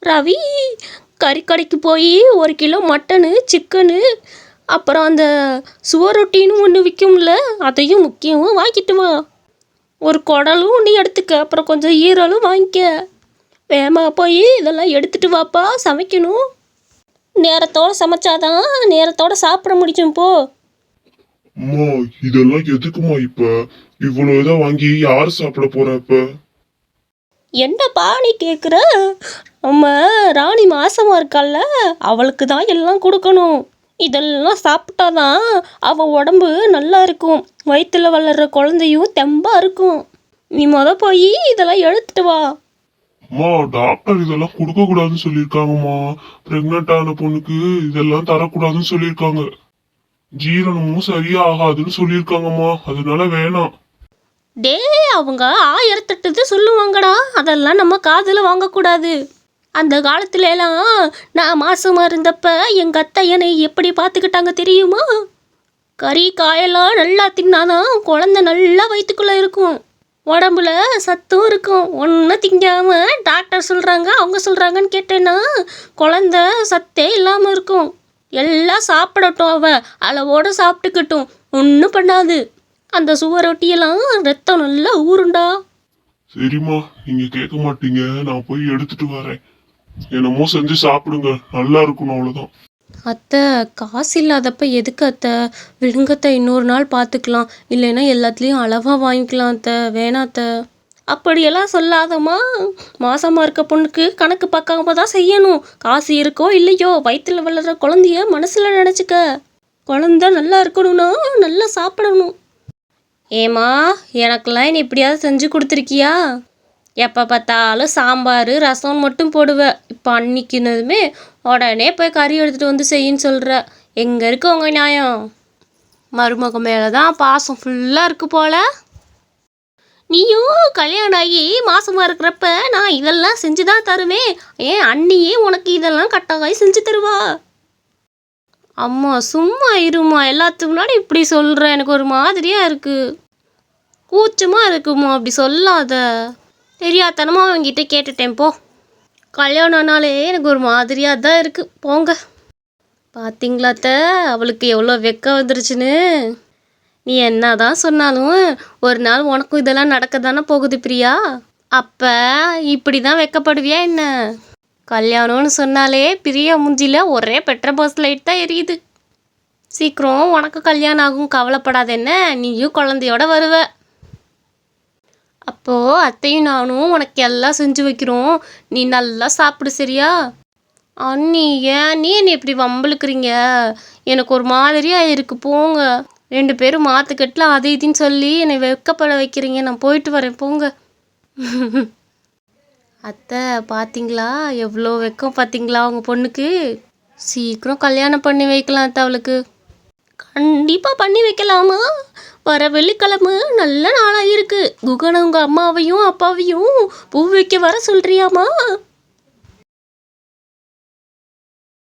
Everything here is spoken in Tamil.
ரவி, கறிக்கடைக்கு போய் 1 கிலோ மட்டனு, சிக்கனு, அப்புறம் அந்த சுவரொட்டின்னு ஒன்று விற்கும்ல, அதையும் முக்கியமாக வாங்கிட்டு வா. ஒரு குடலும் ஒன்று எடுத்துக்க, அப்புறம் கொஞ்சம் ஈரலும் வாங்கிக்க. வேகமாக போய் இதெல்லாம் எடுத்துட்டு வாப்பா, சமைக்கணும். நேரத்தோடு சமைச்சாதான் நேரத்தோடு சாப்பிட முடியும். போ. அம்மா, இதெல்லாம் எதுக்குமா இப்ப? இவ்வளவு இதை வாங்கி யாரு சாப்பிட போற இப்ப? என்னப்பா நீ கேட்குற? நம்ம ராணி மாசமா இருக்கால்ல, அவளுக்கு தான் எல்லாம் கொடுக்கணும். இதெல்லாம் சாப்பிட்டாதான் அவள் உடம்பு நல்லா இருக்கும், வயிற்றுல வளர்கிற குழந்தையும் தெம்பா இருக்கும். நீ போய் இதெல்லாம் எடுத்துட்டு வா. அம்மா, டாக்டர் இதெல்லாம் கொடுக்க கூடாதுன்னு சொல்லியிருக்காங்கம்மா. பிரெக்னென்ட் ஆன பொண்ணுக்கு இதெல்லாம் தரக்கூடாதுன்னு சொல்லியிருக்காங்க. ஜீரணமும் சரியா ஆகாதுன்னு சொல்லியிருக்காங்கம்மா, அதனால வேணாம். டே, அவங்க 1008 சொல்லுவாங்கடா, அதெல்லாம் நம்ம காதில் வாங்கக்கூடாது. அந்த காலத்துலலாம் நான் மாசமாக இருந்தப்ப எங்கள் அத்தை என்னை எப்படி பார்த்துக்கிட்டாங்க தெரியுமா? கறி காயெல்லாம் நல்லா தின்னாதான் குழந்தை நல்லா வயிற்றுக்குள்ளே இருக்கும், உடம்புல சத்தும் இருக்கும். ஒன்றும் திங்காம டாக்டர் சொல்கிறாங்க, அவங்க சொல்கிறாங்கன்னு கேட்டேன்னா குழந்தை சத்தே இல்லாமல் இருக்கும். எல்லாம் சாப்பிடட்டும், அவன் அளவோடு சாப்பிட்டுக்கட்டும், ஒன்றும் பண்ணாது. அந்த சுவரொட்டியெல்லாம் ரத்தம் நல்லா ஊருண்டா. சரிம்மா, நீங்க கேட்க மாட்டீங்க, நான் போய் எடுத்துட்டு வரேன். என்னமோ செஞ்சு சாப்பிடுங்க, நல்லா இருக்கணும், அவ்வளவுதான். அத்தை, காசு இல்லாதப்ப எதுக்கு அத்தை? விடுங்கத்தை, இன்னொரு நாள் பார்த்துக்கலாம். இல்லைன்னா எல்லாத்துலேயும் அளவாக வாங்கிக்கலாம் அத்தை, வேணாத்த. அப்படியெல்லாம் சொல்லாதம்மா. மாசமாக இருக்க பொண்ணுக்கு கணக்கு பார்க்காம தான் செய்யணும். காசு இருக்கோ இல்லையோ, வயிற்றில் வளர்கிற குழந்தைய மனசில் நினச்சிக்க. குழந்த நல்லா இருக்கணும்னா நல்லா சாப்பிடணும். ஏம்மா, எனக்கெல்லாம் நீ இப்படியாவது செஞ்சு கொடுத்துருக்கியா? எப்போ பார்த்தாலும் சாம்பார் ரசம் மட்டும் போடுவேன். இப்போ அன்னைக்குனதுமே உடனே போய் கறி எடுத்துகிட்டு வந்து செய்யின்னு சொல்கிற. எங்கே இருக்கு உங்கள் நியாயம்? மருமக மேலே தான் பாசம் ஃபுல்லாக இருக்கு போல. நீயும் கல்யாணம் ஆகி மாசமாக இருக்கிறப்ப நான் இதெல்லாம் செஞ்சு தான் தருவேன். ஏன் அண்ணியே உனக்கு இதெல்லாம் கட்டாயம் செஞ்சு தருவா? அம்மா சும்மா இருமா, எல்லாத்துக்கு முன்னாடி இப்படி சொல்கிற, எனக்கு ஒரு மாதிரியாக இருக்குது, கூச்சமாக இருக்குமா. அப்படி சொல்லாத. தெரியாதனமா அவங்ககிட்ட கேட்டுட்டேன் போ. கல்யாணம்னாலே எனக்கு ஒரு மாதிரியாக தான் இருக்குது, போங்க. பார்த்தீங்களாத்த, அவளுக்கு எவ்வளோ வெக்கம் வந்துருச்சுன்னு. நீ என்ன தான் சொன்னாலும் ஒரு நாள் உனக்கும் இதெல்லாம் நடக்க தானே போகுது பிரியா. அப்போ இப்படி தான் வெக்கப்படுவியா என்ன? கல்யாணம்னு சொன்னாலே பிரியா மூஞ்சியில் ஒரே பெட்ரோல் பஸ் லைட் தான் எரியுது. சீக்கிரம் உனக்கு கல்யாணம் ஆகும், கவலைப்படாத என்ன. நீயும் குழந்தையோட வருவ. அப்போது அத்தையும் நானும் உனக்கு எல்லாம் செஞ்சு வைக்கிறோம், நீ நல்லா சாப்பிடு, சரியா? அண்ணி, ஏன் நீ என்னை இப்படி வம்பளுக்குறீங்க? எனக்கு ஒரு மாதிரியாக இருக்கு, போங்க. 2 பேரும் மாற்றுக்கட்டில் அது இதுன்னு சொல்லி என்னை வெக்கப்பட வைக்கிறீங்க. நான் போயிட்டு வரேன், போங்க. அத்தை, பார்த்தீங்களா எவ்வளோ வெக்கம்? பார்த்தீங்களா உங்கள் பொண்ணுக்கு? சீக்கிரம் கல்யாணம் பண்ணி வைக்கலாம் அத்தை அவளுக்கு. கண்டிப்பாக பண்ணி வைக்கலாமா? வர வெள்ளிக்கிழமை நல்ல நாளாக இருக்குது. குகன் உங்கள் அம்மாவையும் அப்பாவையும் பூ வைக்க வர சொல்கிறியாம்மா?